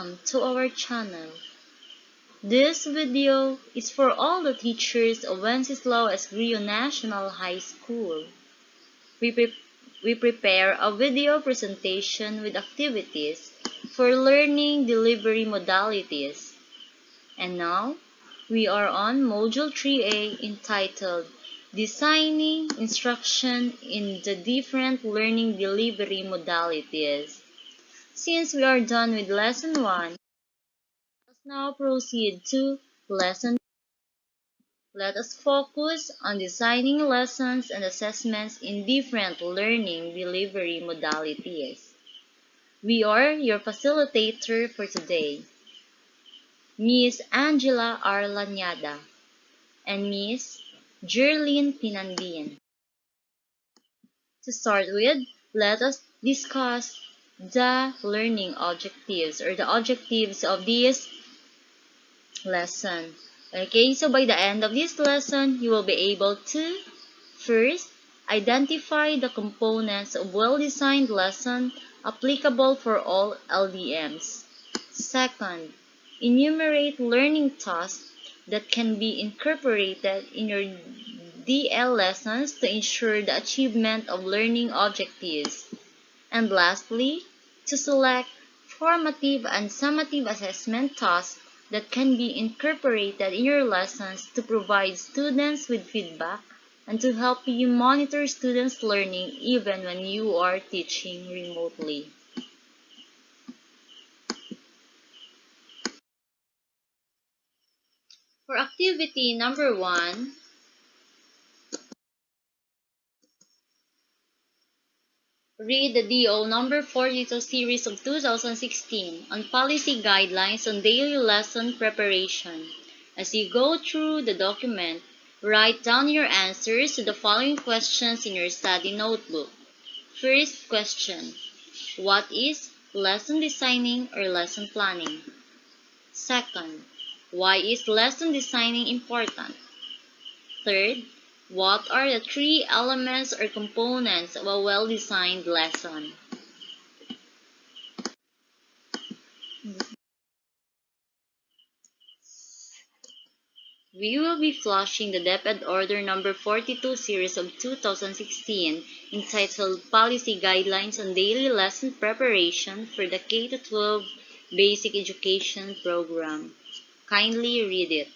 welcome to our channel. This video is for all the teachers of Wenceslao Esgrio National High School. We prepare a video presentation with activities for learning delivery modalities. And now, we are on Module 3A entitled Designing Instruction in the Different Learning Delivery Modalities. Since we are done with Lesson 1, let's now proceed to Lesson 2. Let us focus on designing lessons and assessments in different learning delivery modalities. We are your facilitator for today, Miss Angela R. Lanyada and Miss Jerlyn Pinandin. To start with, let us discuss the learning objectives or the objectives of this lesson. Okay, so by the end of this lesson, you will be able to first identify the components of well-designed lesson applicable for all LDMs. Second, enumerate learning tasks that can be incorporated in your DL lessons to ensure the achievement of learning objectives. And lastly, to select formative and summative assessment tasks that can be incorporated in your lessons to provide students with feedback and to help you monitor students' learning even when you are teaching remotely. For activity number 1, read the DO number 42 series of 2016 on policy guidelines on daily lesson preparation. As you go through the document, write down your answers to the following questions in your study notebook. First question: what is lesson designing or lesson planning? Second, why is lesson designing important? Third, what are the 3 elements or components of a well-designed lesson? We will be flashing the DepEd Order number 42 series of 2016 entitled Policy Guidelines on Daily Lesson Preparation for the K-12 Basic Education Program. Kindly read it.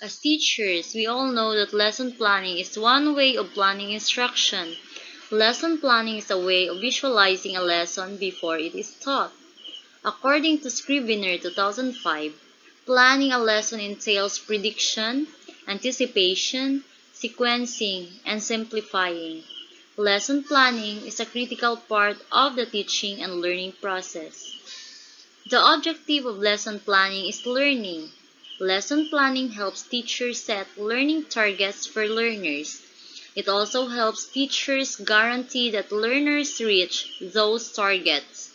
As teachers, we all know that lesson planning is one way of planning instruction. Lesson planning is a way of visualizing a lesson before it is taught. According to Scrivener 2005, planning a lesson entails prediction, anticipation, sequencing, and simplifying. Lesson planning is a critical part of the teaching and learning process. The objective of lesson planning is learning. Lesson planning helps teachers set learning targets for learners. It also helps teachers guarantee that learners reach those targets.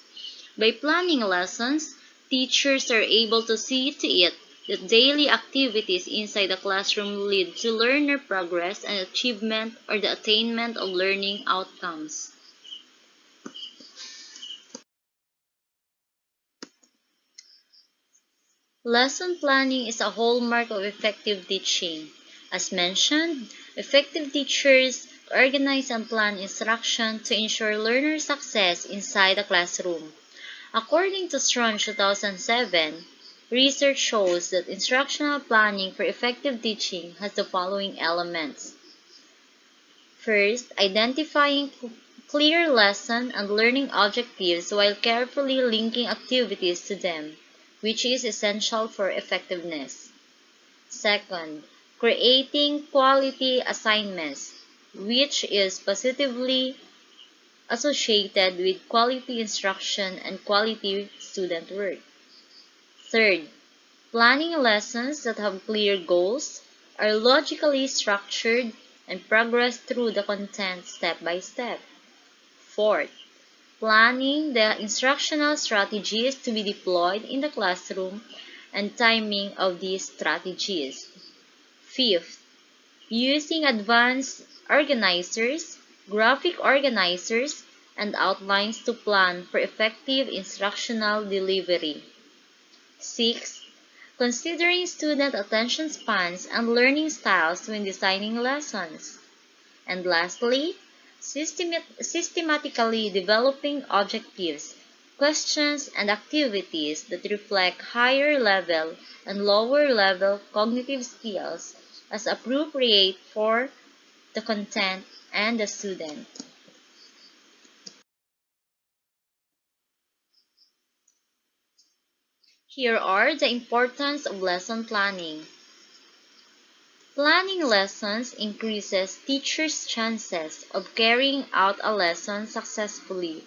By planning lessons, teachers are able to see to it that daily activities inside the classroom lead to learner progress and achievement or the attainment of learning outcomes. Lesson planning is a hallmark of effective teaching. As mentioned, effective teachers organize and plan instruction to ensure learner success inside the classroom. According to Strong 2007, research shows that instructional planning for effective teaching has the following elements. First, identifying clear lesson and learning objectives while carefully linking activities to them, which is essential for effectiveness. Second, creating quality assignments, which is positively associated with quality instruction and quality student work. Third, planning lessons that have clear goals, are logically structured, and progress through the content step by step. Fourth, planning the instructional strategies to be deployed in the classroom, and timing of these strategies. Fifth, using advanced organizers, graphic organizers, and outlines to plan for effective instructional delivery. Sixth, considering student attention spans and learning styles when designing lessons. And lastly, systematically developing objectives, questions, and activities that reflect higher level and lower level cognitive skills as appropriate for the content and the student. Here are the importance of lesson planning. Planning lessons increases teachers' chances of carrying out a lesson successfully.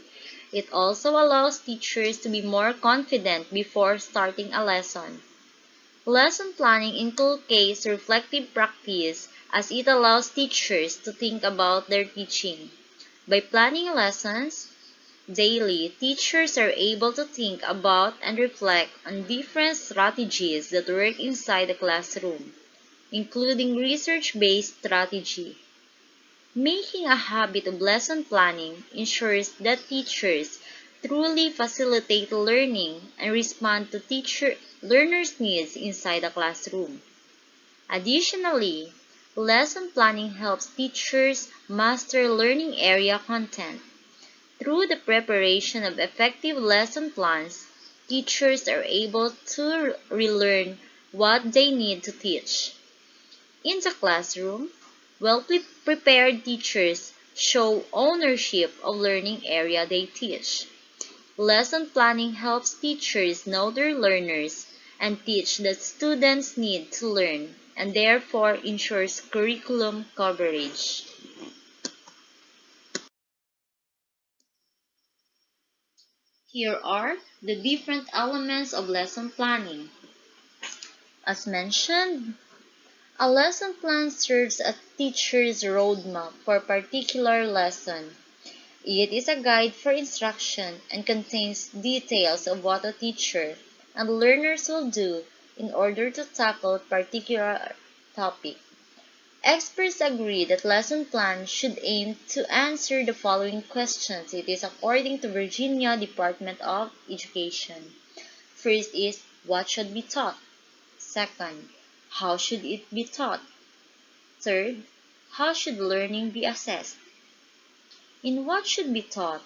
It also allows teachers to be more confident before starting a lesson. Lesson planning inculcates reflective practice as it allows teachers to think about their teaching. By planning lessons daily, teachers are able to think about and reflect on different strategies that work inside the classroom, including research-based strategy. Making a habit of lesson planning ensures that teachers truly facilitate learning and respond to learners' needs inside the classroom. Additionally, lesson planning helps teachers master learning area content. Through the preparation of effective lesson plans, teachers are able to relearn what they need to teach. In the classroom, well-prepared teachers show ownership of learning area they teach. Lesson planning helps teachers know their learners and teach that students need to learn, and therefore ensures curriculum coverage. Here are the different elements of lesson planning. As mentioned, a lesson plan serves a teacher's roadmap for a particular lesson. It is a guide for instruction and contains details of what a teacher and learners will do in order to tackle a particular topic. Experts agree that lesson plans should aim to answer the following questions. It is according to Virginia Department of Education. First is, what should be taught? Second, how should it be taught? Third, how should learning be assessed? In what should be taught,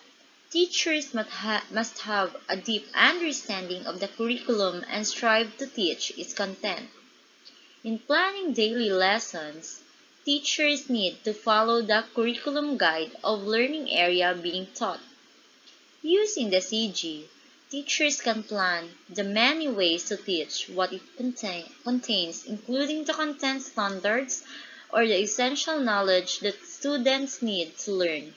teachers must have a deep understanding of the curriculum and strive to teach its content. In planning daily lessons, teachers need to follow the curriculum guide of learning area being taught. Using the CG, teachers can plan the many ways to teach what it contains, including the content standards or the essential knowledge that students need to learn,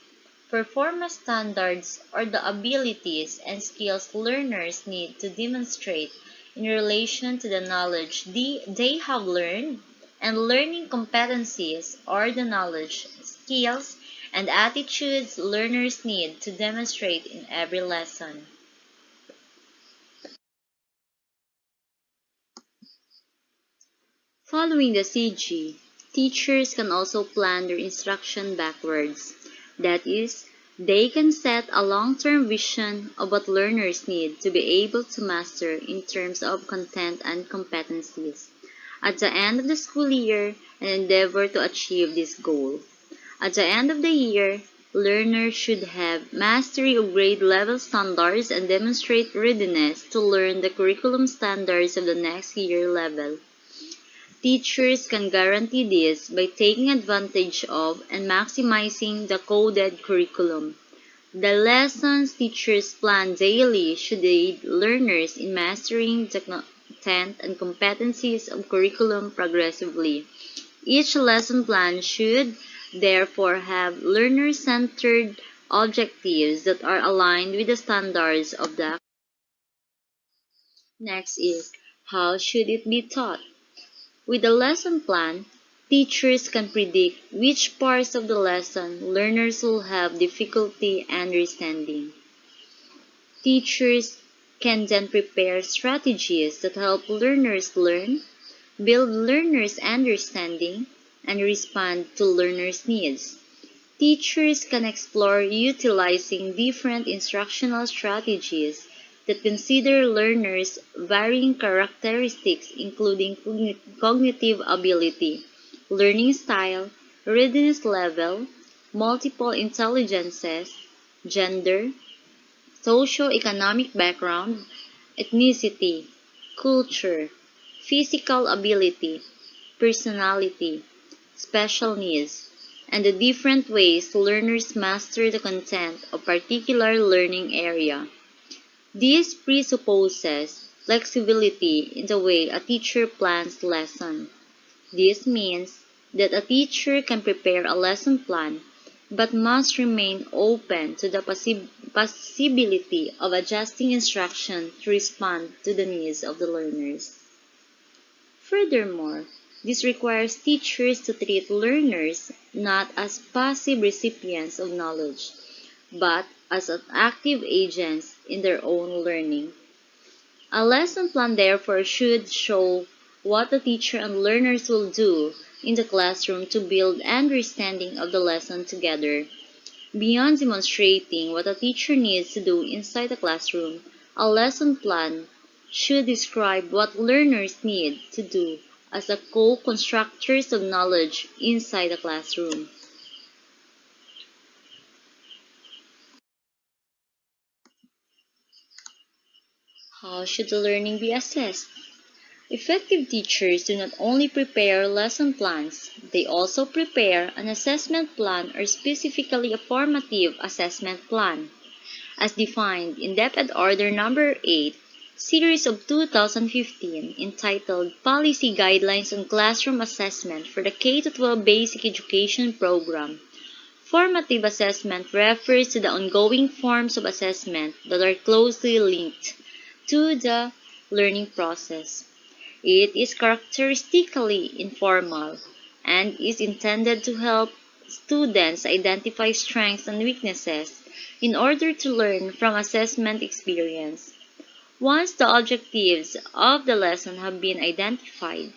performance standards or the abilities and skills learners need to demonstrate in relation to the knowledge they have learned, and learning competencies or the knowledge, skills, and attitudes learners need to demonstrate in every lesson. Following the CG, teachers can also plan their instruction backwards. That is, they can set a long-term vision of what learners need to be able to master in terms of content and competencies at the end of the school year and endeavor to achieve this goal. At the end of the year, learners should have mastery of grade level standards and demonstrate readiness to learn the curriculum standards of the next year level. Teachers can guarantee this by taking advantage of and maximizing the coded curriculum. The lessons teachers plan daily should aid learners in mastering the content and competencies of curriculum progressively. Each lesson plan should, therefore, have learner-centered objectives that are aligned with the standards of the. Next is, how should it be taught? With a lesson plan, teachers can predict which parts of the lesson learners will have difficulty understanding. Teachers can then prepare strategies that help learners learn, build learners' understanding, and respond to learners' needs. Teachers can explore utilizing different instructional strategies that consider learners' varying characteristics, including cognitive ability, learning style, readiness level, multiple intelligences, gender, socio-economic background, ethnicity, culture, physical ability, personality, special needs, and the different ways learners master the content of particular learning area. This presupposes flexibility in the way a teacher plans lesson. This means that a teacher can prepare a lesson plan but must remain open to the possibility of adjusting instruction to respond to the needs of the learners. Furthermore, this requires teachers to treat learners not as passive recipients of knowledge, but as active agents in their own learning. A lesson plan therefore should show what the teacher and learners will do in the classroom to build understanding of the lesson together. Beyond demonstrating what a teacher needs to do inside the classroom, a lesson plan should describe what learners need to do as a co-constructors of knowledge inside the classroom. How should the learning be assessed? Effective teachers do not only prepare lesson plans, they also prepare an assessment plan or specifically a formative assessment plan. As defined in Deped Order Number 8, Series of 2015, entitled Policy Guidelines on Classroom Assessment for the K-12 Basic Education Program. Formative assessment refers to the ongoing forms of assessment that are closely linked to the learning process. It is characteristically informal and is intended to help students identify strengths and weaknesses in order to learn from assessment experience. Once the objectives of the lesson have been identified,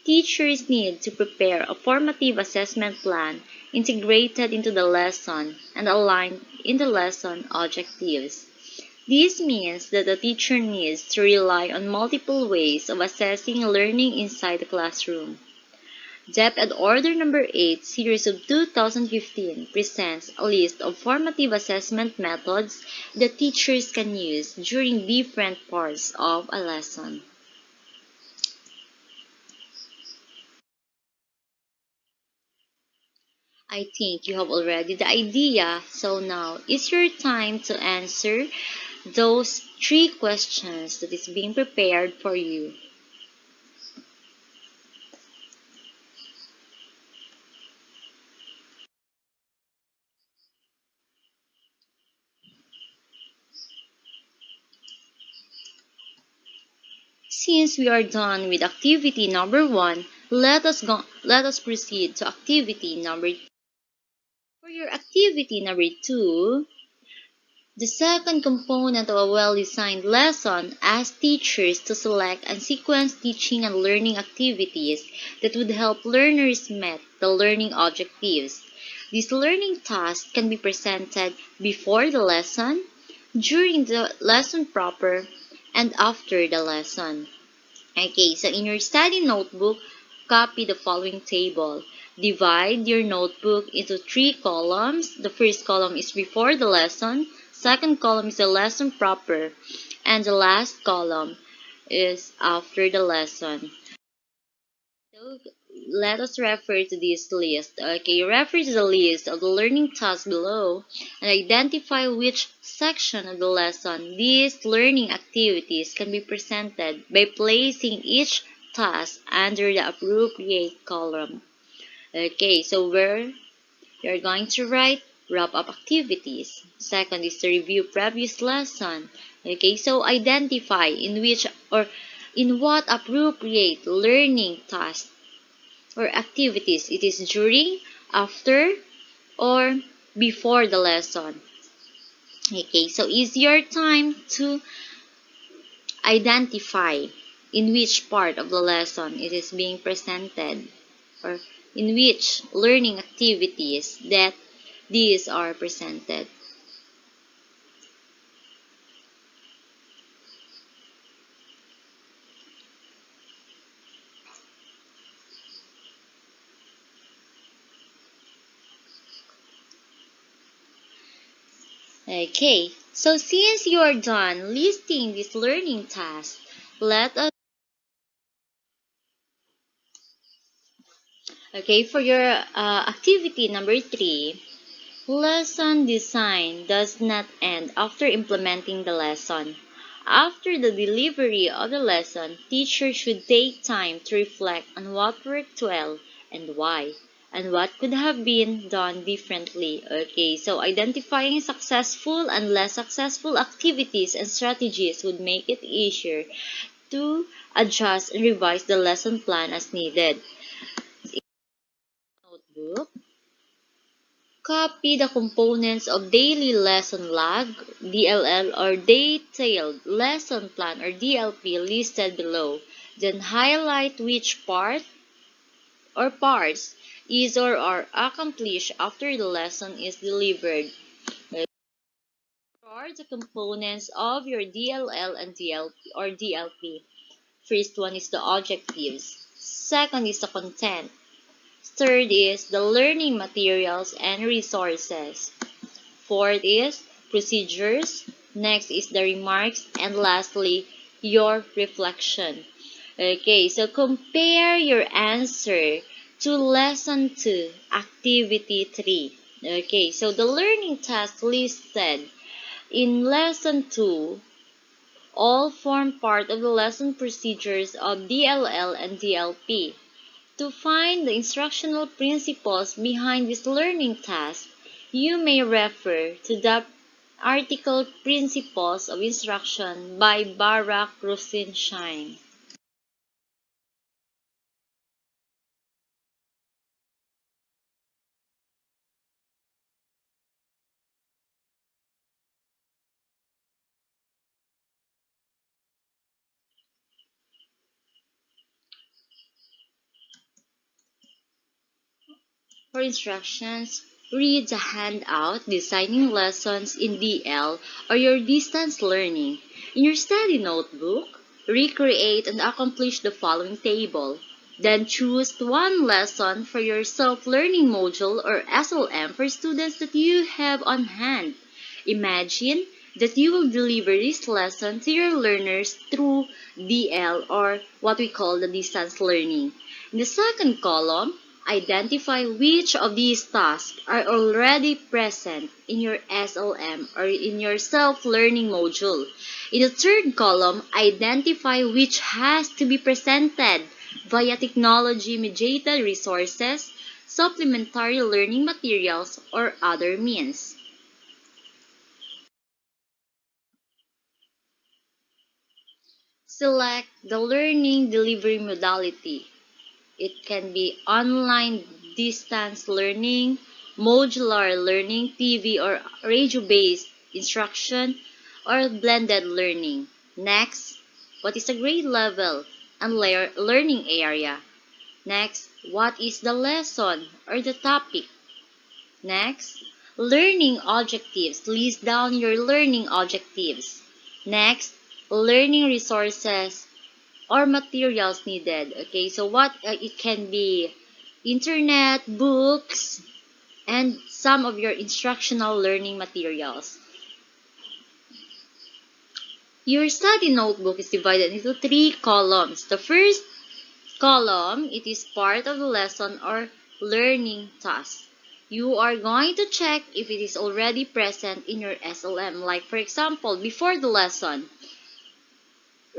teachers need to prepare a formative assessment plan integrated into the lesson and aligned in the lesson objectives. This means that the teacher needs to rely on multiple ways of assessing learning inside the classroom. Deped Order Number 8, Series of 2015 presents a list of formative assessment methods that teachers can use during different parts of a lesson. I think you have already the idea, so now it's your time to answer those three questions that is being prepared for you. Since we are done with activity number 1, let us proceed to activity number 2. For your activity number 2, the second component of a well-designed lesson asks teachers to select and sequence teaching and learning activities that would help learners meet the learning objectives. These learning tasks can be presented before the lesson, during the lesson proper, and after the lesson. Okay, so in your study notebook, copy the following table. Divide your notebook into 3 columns. The first column is before the lesson, second column is the lesson proper, and the last column is after the lesson. So let us refer to this list. Okay, refer to the list of the learning tasks below and identify which section of the lesson these learning activities can be presented by placing each task under the appropriate column. Okay, so where you're going to write wrap-up activities. Second is to review previous lesson. Okay, so identify in which or in what appropriate learning task or activities it is during, after, or before the lesson. Okay, so it's your time to identify in which part of the lesson it is being presented, or in which learning activities that these are presented. Okay, so since you are done listing these learning tasks, let us, okay, for your activity number 3, lesson design does not end after implementing the lesson. After the delivery of the lesson, teachers should take time to reflect on what worked well and why, and what could have been done differently. Okay, so identifying successful and less successful activities and strategies would make it easier to adjust and revise the lesson plan as needed. Notebook. Copy the components of daily lesson log, DLL, or detailed lesson plan, or DLP, listed below. Then highlight which part or parts is or are accomplished after the lesson is delivered. Are the components of your DLL and DLP or DLP. First one is the objectives. Second is the content. Third is the learning materials and resources. Fourth is procedures. Next is the remarks. And lastly, your reflection. Okay, so compare your answer to lesson 2, activity 3. Okay, so the learning task listed in lesson 2 all form part of the lesson procedures of DLL and DLP. To find the instructional principles behind this learning task, you may refer to the article Principles of Instruction by Barak Rosenshine. For instructions, read the handout Designing Lessons in DL or your distance learning. In your study notebook, recreate and accomplish the following table. Then choose one lesson for your self-learning module or SLM for students that you have on hand. Imagine that you will deliver this lesson to your learners through DL, or what we call the distance learning. In the second column, identify which of these tasks are already present in your SLM or in your self-learning module. In the third column, identify which has to be presented via technology-mediated resources, supplementary learning materials, or other means. Select the learning delivery modality. It can be online distance learning, modular learning, TV or radio-based instruction, or blended learning. Next, what is the grade level and learning area? Next, what is the lesson or the topic? Next, learning objectives. List down your learning objectives. Next, learning resources or materials needed. Okay, so what it can be internet, books, and some of your instructional learning materials. Your study notebook is divided into 3 columns. The first column, it is part of the lesson or learning task. You are going to check if it is already present in your SLM. Like for example, before the lesson,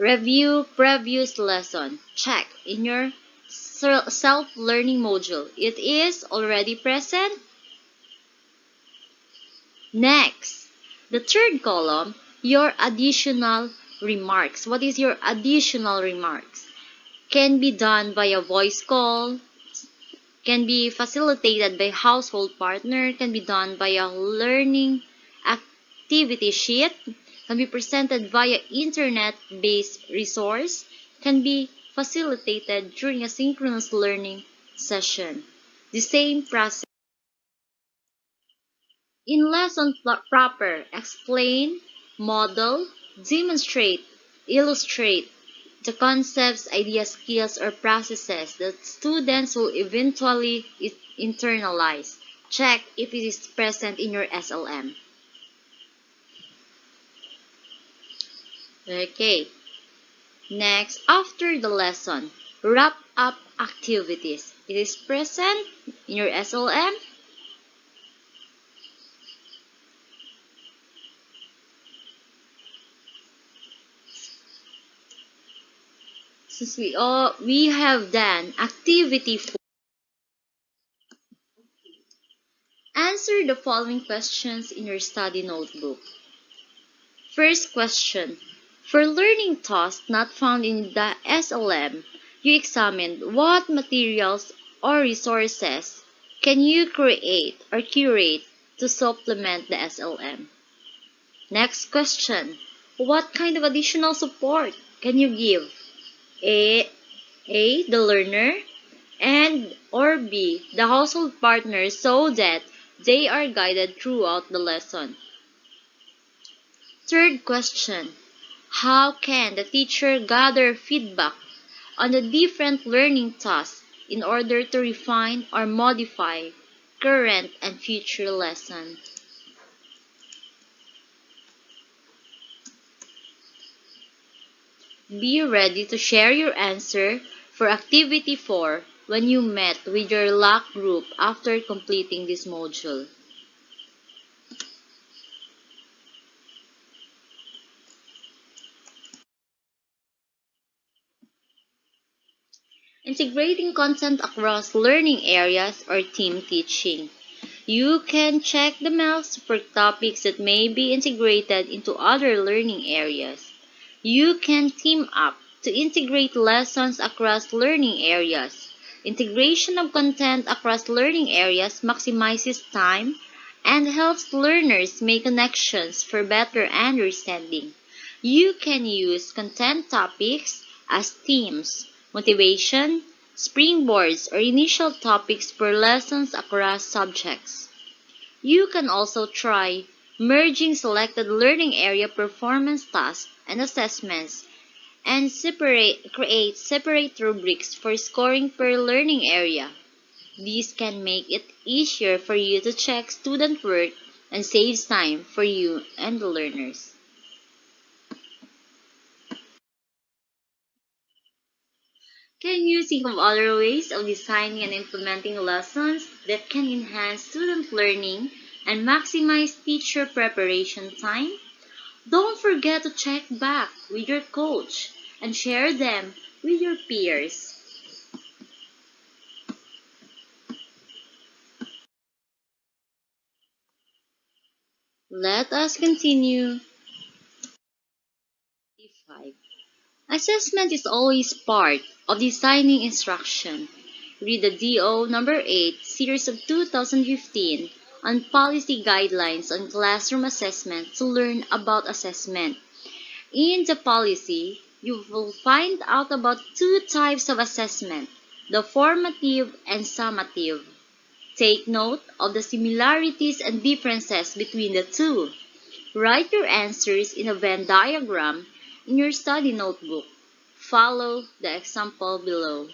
review previous lesson. Check in your self-learning module. It is already present. Next, the third column, your additional remarks. What is your additional remarks? Can be done via voice call, can be facilitated by household partner, can be done via learning activity sheet, can be presented via internet-based resource, can be facilitated during a synchronous learning session. The same process. In lesson proper, explain, model, demonstrate, illustrate the concepts, ideas, skills, or processes that students will eventually internalize. Check if it is present in your SLM. Okay. Next, after the lesson, wrap up activities. It is present in your SLM. Since we have done activity 4, answer the following questions in your study notebook. First question. For learning tasks not found in the SLM, you examined what materials or resources can you create or curate to supplement the SLM. Next question. What kind of additional support can you give? A. The learner, and or B. the household partner so that they are guided throughout the lesson. Third question. How can the teacher gather feedback on the different learning tasks in order to refine or modify current and future lessons? Be ready to share your answer for Activity 4 when you met with your LAC group after completing this module. Integrating content across learning areas or team teaching. You can check the marks for topics that may be integrated into other learning areas. You can team up to integrate lessons across learning areas. Integration of content across learning areas maximizes time and helps learners make connections for better understanding. You can use content topics as themes, motivation, springboards, or initial topics for lessons across subjects. You can also try merging selected learning area performance tasks and assessments and create separate rubrics for scoring per learning area. These can make it easier for you to check student work and saves time for you and the learners. Can you think of other ways of designing and implementing lessons that can enhance student learning and maximize teacher preparation time? Don't forget to check back with your coach and share them with your peers. Let us continue. 5. Assessment is always part of designing instruction. Read the DO number 8, series of 2015 on policy guidelines on classroom assessment to learn about assessment. In the policy, you will find out about two types of assessment, the formative and summative. Take note of the similarities and differences between the two. Write your answers in a Venn diagram in your study notebook. Follow the example below.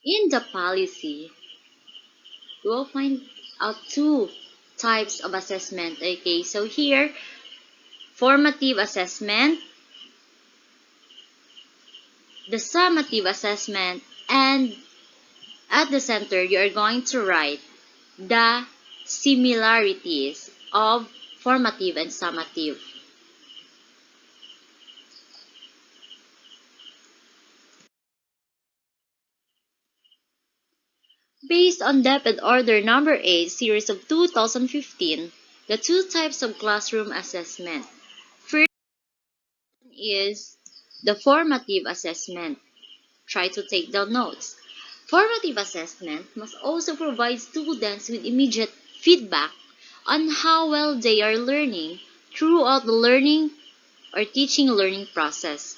In the policy, you will find out two types of assessment. Okay, so here, formative assessment, the summative assessment, and at the center, you are going to write the similarities of formative and summative. Based on Deped Order number 8, series of 2015, the two types of classroom assessment. First is the formative assessment. Try to take down notes. Formative assessment must also provide students with immediate feedback on how well they are learning throughout the learning or teaching learning process.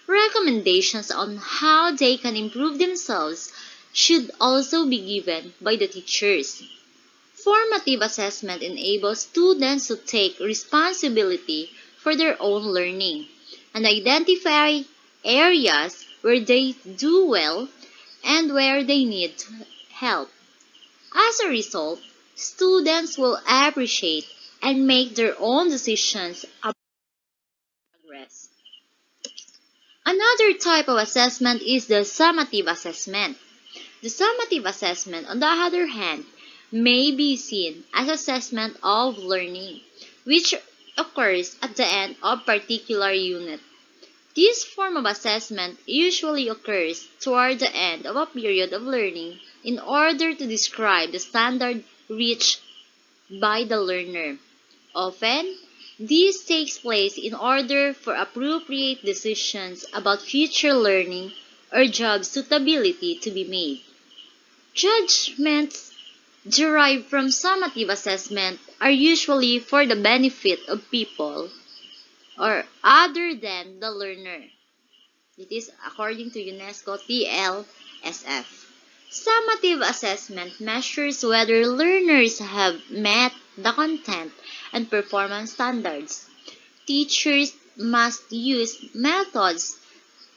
Recommendations on how they can improve themselves should also be given by the teachers. Formative assessment enables students to take responsibility for their own learning and identify areas where they do well and where they need help. As a result, students will appreciate and make their own decisions about progress. Another type of assessment is the summative assessment. The summative assessment, on the other hand, may be seen as assessment of learning, which occurs at the end of particular unit. This form of assessment usually occurs toward the end of a period of learning in order to describe the standard reached by the learner. Often, this takes place in order for appropriate decisions about future learning or job suitability to be made. Judgments derived from summative assessment are usually for the benefit of people or other than the learner. It is according to UNESCO TLSF. Summative assessment measures whether learners have met the content and performance standards. Teachers must use methods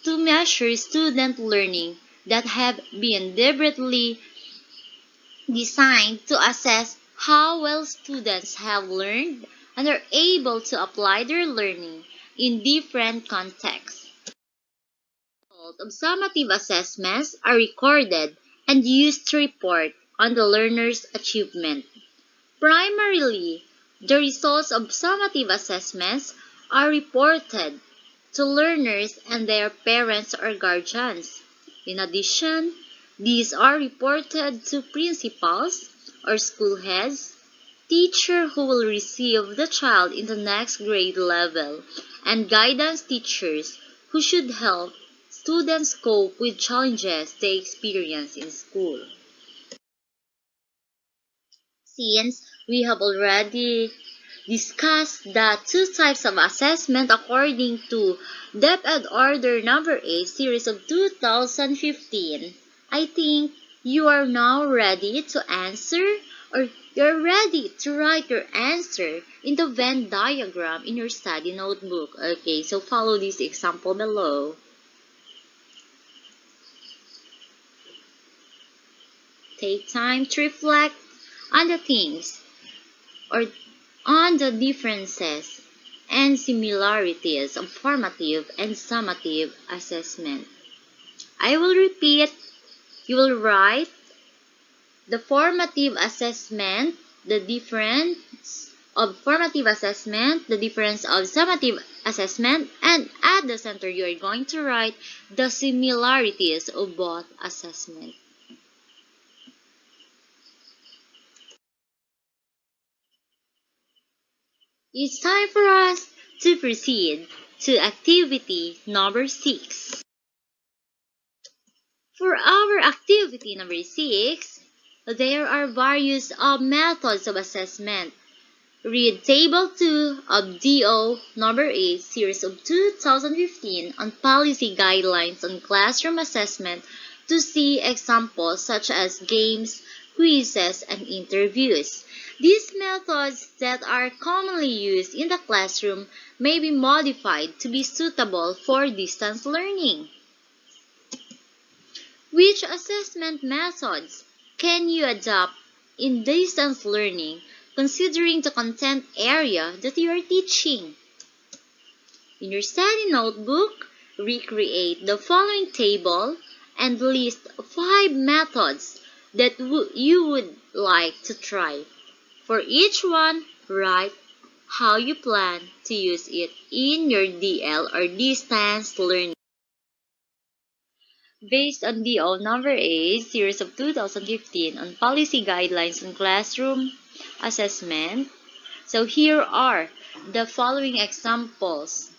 to measure student learning that have been deliberately designed to assess how well students have learned and are able to apply their learning in different contexts. Results of summative assessments are recorded and used to report on the learner's achievement. Primarily, the results of summative assessments are reported to learners and their parents or guardians. In addition, these are reported to principals or school heads, teacher who will receive the child in the next grade level, and guidance teachers who should help students cope with challenges they experience in school. Since we have already discussed the two types of assessment according to DepEd Order number 8 series of 2015, I think you are now ready to answer or you're ready to write your answer in the Venn diagram in your study notebook. Okay, so follow this example below. Take time to reflect on the things or on the differences and similarities of formative and summative assessment. I will repeat. You will write the formative assessment, the difference of formative assessment, the difference of summative assessment, and at the center you are going to write the similarities of both assessments. It's time for us to proceed to activity number 6. For our activity number 6, there are various methods of assessment. Read Table 2 of DO number 8 series of 2015 on policy guidelines on classroom assessment to see examples such as games, quizzes, and interviews. These methods that are commonly used in the classroom may be modified to be suitable for distance learning. Which assessment methods can you adopt in distance learning considering the content area that you are teaching? In your study notebook, recreate the following table and list 5 methods that you would like to try. For each one, write how you plan to use it in your DL or distance learning. Based on DO number 8, series of 2015 on policy guidelines on classroom assessment. So here are the following examples.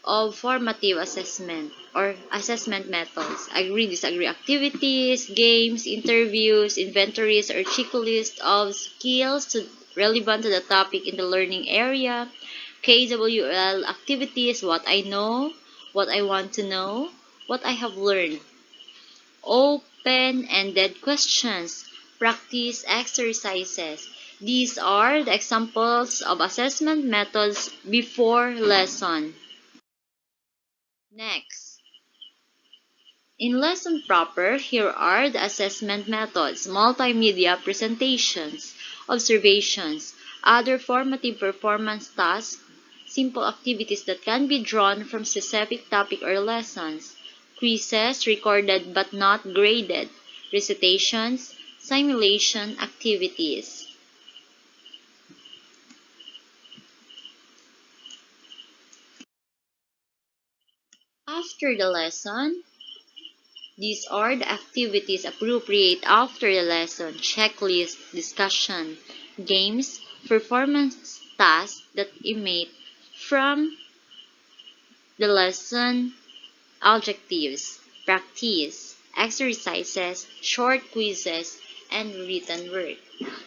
of formative assessment or assessment methods: agree, disagree activities, games, interviews, inventories, or checklist of skills relevant to the topic in the learning area. KWL activities: what I know, what I want to know, what I have learned. Open-ended questions, practice exercises. These are the examples of assessment methods before lesson. Next, in lesson proper, here are the assessment methods: multimedia presentations, observations, other formative performance tasks, simple activities that can be drawn from specific topic or lessons, quizzes recorded but not graded, recitations, simulation activities. After the lesson, these are the activities appropriate after the lesson: checklist, discussion, games, performance tasks that emanate from the lesson, objectives, practice, exercises, short quizzes, and written work.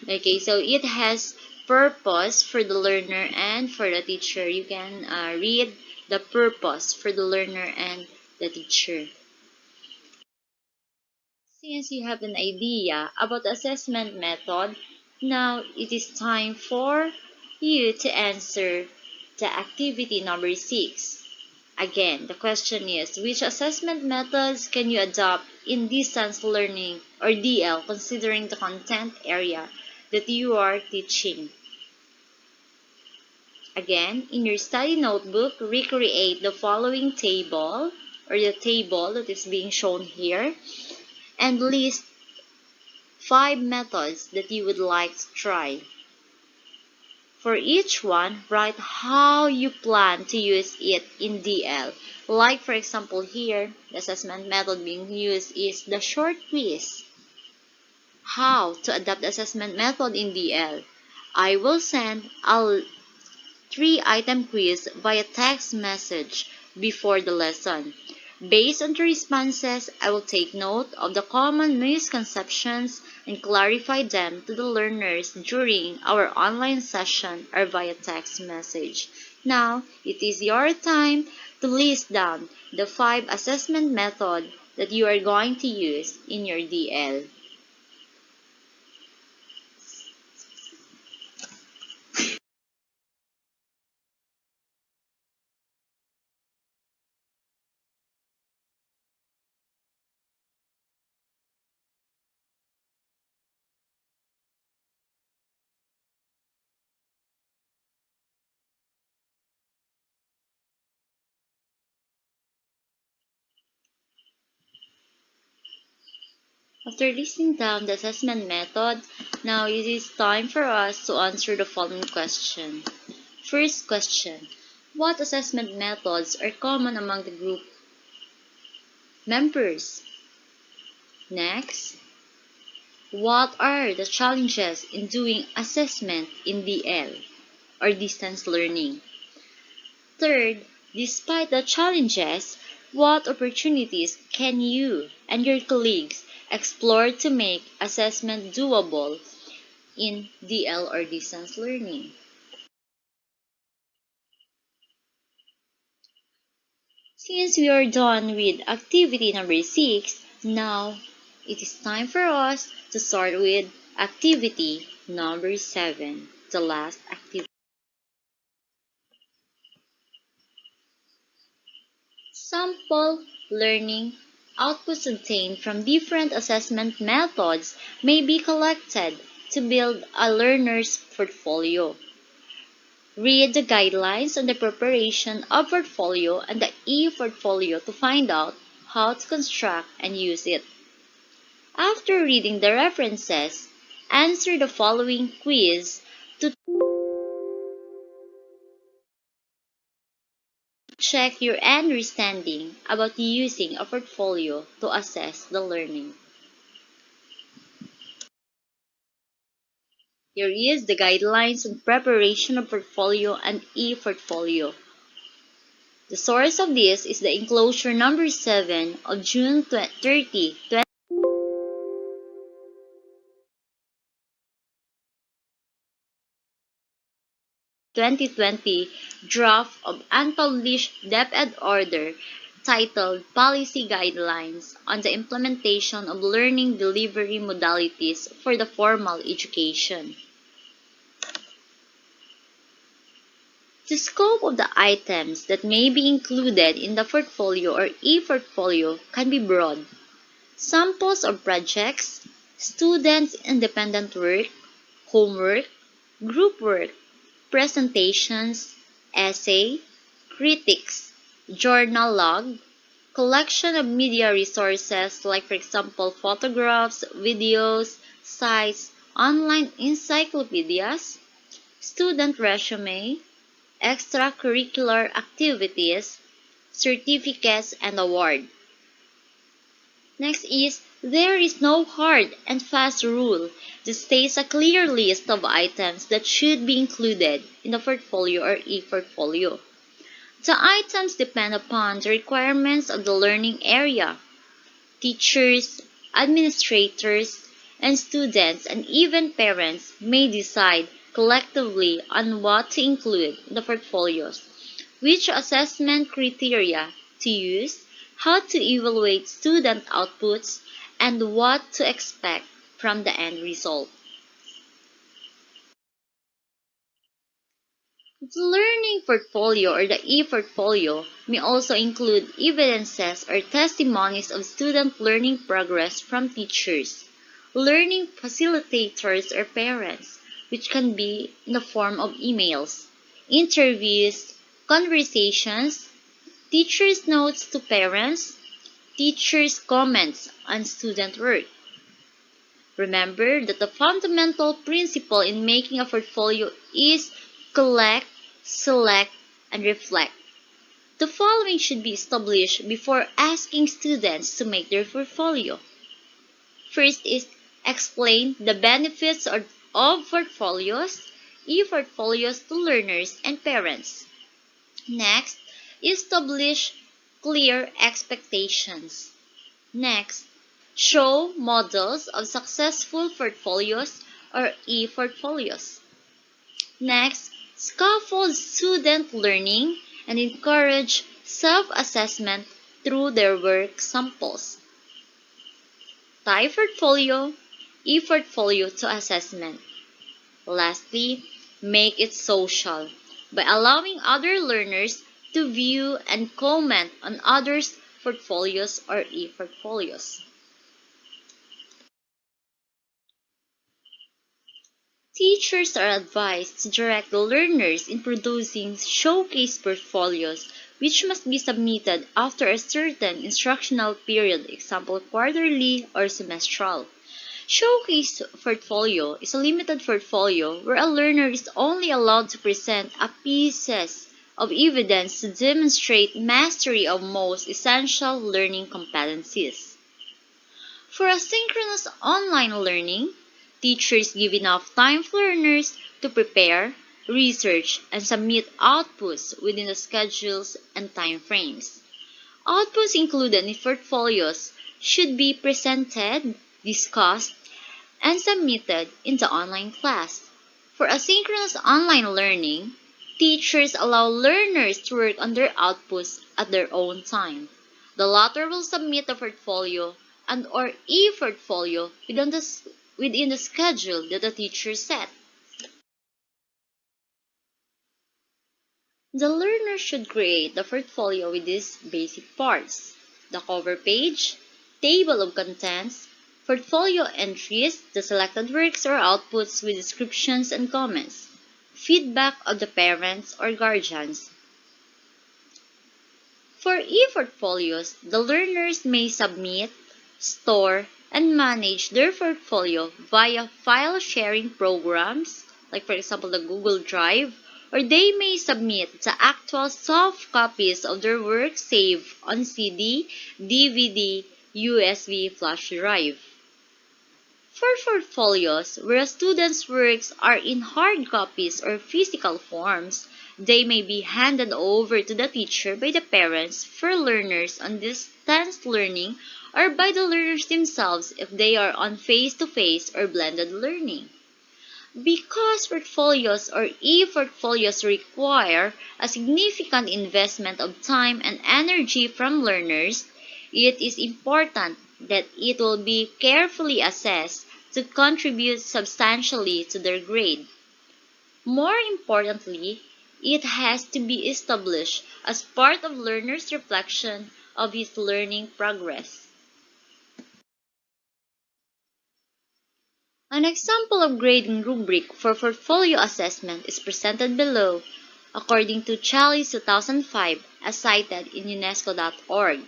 Okay, so it has purpose for the learner and for the teacher. You can read the purpose for the learner and the teacher. Since you have an idea about the assessment method, now it is time for you to answer the activity number 6. Again, the question is, which assessment methods can you adopt in distance learning or DL considering the content area that you are teaching? Again, in your study notebook, recreate the following table or the table that is being shown here and list 5 methods that you would like to try. For each one, write how you plan to use it in DL. Like for example here, the assessment method being used is the short quiz. How to adapt the assessment method in DL? I will send a 3-item quiz via text message before the lesson. Based on the responses, I will take note of the common misconceptions and clarify them to the learners during our online session or via text message. Now, it is your time to list down the 5 assessment methods that you are going to use in your DL. After listing down the assessment method, now it is time for us to answer the following question. First question: what assessment methods are common among the group members? Next, what are the challenges in doing assessment in DL or distance learning? Third, despite the challenges, what opportunities can you and your colleagues explore to make assessment doable in DL or distance learning? Since we are done with activity number 6, now it is time for us to start with activity number 7, the last activity. Sample learning outputs obtained from different assessment methods may be collected to build a learner's portfolio. Read the guidelines on the preparation of portfolio and the e-portfolio to find out how to construct and use it. After reading the references, answer the following quiz to check your understanding about using a portfolio to assess the learning. Here is the guidelines on preparation of portfolio and e-portfolio. The source of this is the enclosure number 7 of June 30, 2020 draft of unpublished DepEd order titled Policy Guidelines on the Implementation of Learning Delivery Modalities for the Formal Education. The scope of the items that may be included in the portfolio or e-portfolio can be broad. Samples of projects, students' independent work, homework, group work, presentations, essay, critiques, journal log, collection of media resources like for example photographs, videos, sites, online encyclopedias, student resume, extracurricular activities, certificates, and award. Next is, there is no hard and fast rule that states a clear list of items that should be included in the portfolio or e-portfolio. The items depend upon the requirements of the learning area. Teachers, administrators, and students and even parents may decide collectively on what to include in the portfolios, which assessment criteria to use, how to evaluate student outputs, and what to expect from the end result. The learning portfolio or the e-portfolio may also include evidences or testimonies of student learning progress from teachers, learning facilitators, or parents, which can be in the form of emails, interviews, conversations, teachers' notes to parents, teachers' comments on student work. Remember that the fundamental principle in making a portfolio is collect, select, and reflect. The following should be established before asking students to make their portfolio. First is explain the benefits of portfolios, e-portfolios to learners and parents. Next, establish clear expectations. Next, show models of successful portfolios or e-portfolios. Next, scaffold student learning and encourage self-assessment through their work samples. Tie portfolio, e-portfolio to assessment. Lastly, make it social by allowing other learners to view and comment on others' portfolios or e-portfolios. Teachers are advised to direct the learners in producing showcase portfolios which must be submitted after a certain instructional period, example quarterly or semestral. Showcase portfolio is a limited portfolio where a learner is only allowed to present a pieces of evidence to demonstrate mastery of most essential learning competencies. For asynchronous online learning, teachers give enough time for learners to prepare, research, and submit outputs within the schedules and time frames. Outputs included in portfolios should be presented, discussed, and submitted in the online class. For asynchronous online learning, teachers allow learners to work on their outputs at their own time. The latter will submit a portfolio and/or e-portfolio within the schedule that the teacher set. The learner should create the portfolio with these basic parts: the cover page, table of contents, portfolio entries, the selected works or outputs with descriptions and comments, feedback of the parents or guardians. For e-portfolios, the learners may submit, store, and manage their portfolio via file sharing programs, like for example the Google Drive, or they may submit the actual soft copies of their work saved on CD, DVD, USB flash drive. For portfolios, where a student's works are in hard copies or physical forms, They may be handed over to the teacher by the parents for learners on distance learning or by the learners themselves if they are on face-to-face or blended learning. Because portfolios or e-portfolios require a significant investment of time and energy from learners, it is important that it will be carefully assessed to contribute substantially to their grade. More importantly, it has to be established as part of learner's reflection of his learning progress. An example of grading rubric for portfolio assessment is presented below, according to Chalice 2005, as cited in UNESCO.org.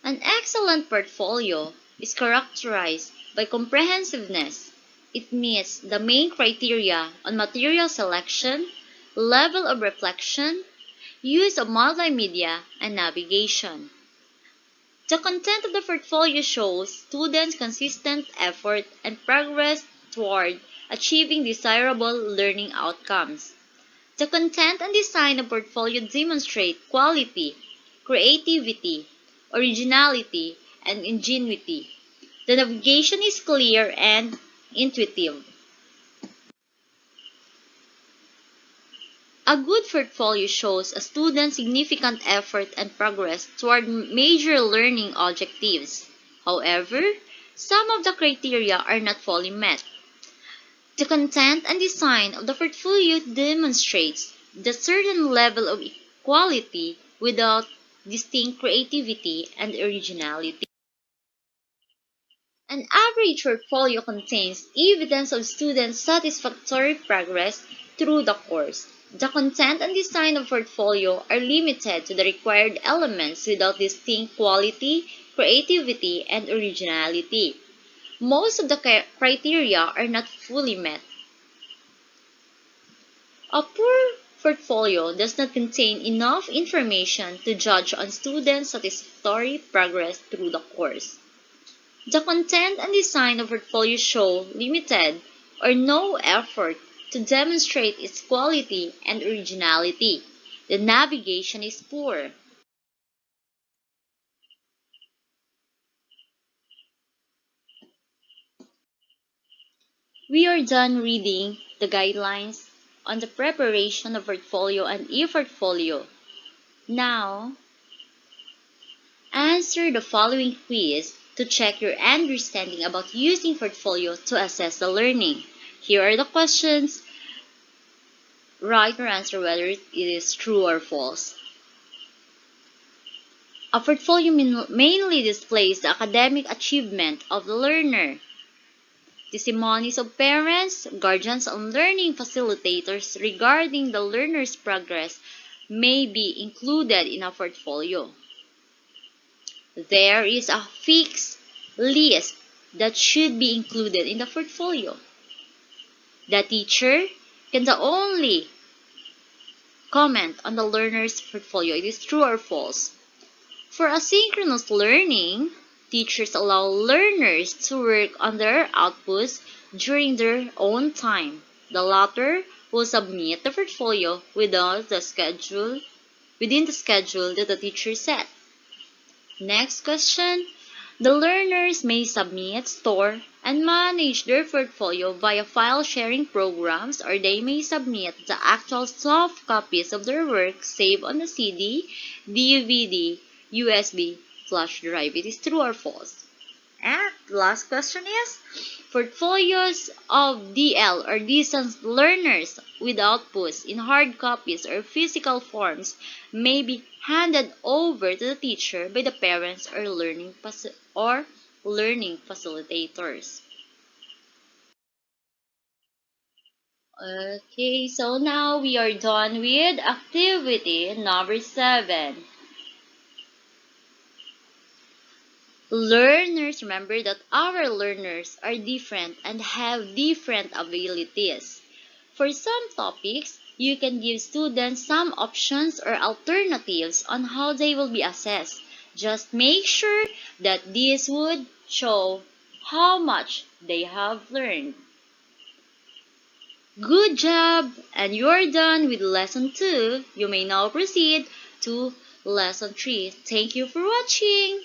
An excellent portfolio is characterized by comprehensiveness. It meets the main criteria on material selection, level of reflection, use of multimedia, and navigation. The content of the portfolio shows students' consistent effort and progress toward achieving desirable learning outcomes. The content and design of portfolio demonstrate quality, creativity, originality, and ingenuity. The navigation is clear and intuitive. A good portfolio shows a student's significant effort and progress toward major learning objectives. However, some of the criteria are not fully met. The content and design of the portfolio demonstrates the certain level of quality without distinct creativity and originality. An average portfolio contains evidence of students' satisfactory progress through the course. The content and design of portfolio are limited to the required elements without distinct quality, creativity, and originality. Most of the criteria are not fully met. A poor portfolio does not contain enough information to judge on students' satisfactory progress through the course. The content and design of portfolio show limited or no effort to demonstrate its quality and originality. The navigation is poor. We are done reading the guidelines on the preparation of portfolio and e-portfolio. Now, answer the following quiz to check your understanding about using portfolio to assess the learning. Here are the questions. Write or answer whether it is true or false. A portfolio mainly displays the academic achievement of the learner. Testimonies of parents, guardians, and learning facilitators regarding the learner's progress may be included in a portfolio. There is a fixed list that should be included in the portfolio. The teacher can only comment on the learner's portfolio. It is true or false. For asynchronous learning, teachers allow learners to work on their outputs during their own time. The latter will submit the portfolio within the schedule that the teacher set. Next question. The learners may submit, store, and manage their portfolio via file sharing programs, or they may submit the actual soft copies of their work saved on a CD, DVD, USB, flash drive. It is true or false? And the last question is, portfolios of DL or distance learners with outputs in hard copies or physical forms may be handed over to the teacher by the parents or learning facilitators. Okay, so now we are done with activity number 7. Learners, remember that our learners are different and have different abilities. For some topics, you can give students some options or alternatives on how they will be assessed. Just make sure that this would show how much they have learned. Good job! And you're done with lesson 2. You may now proceed to lesson 3. Thank you for watching!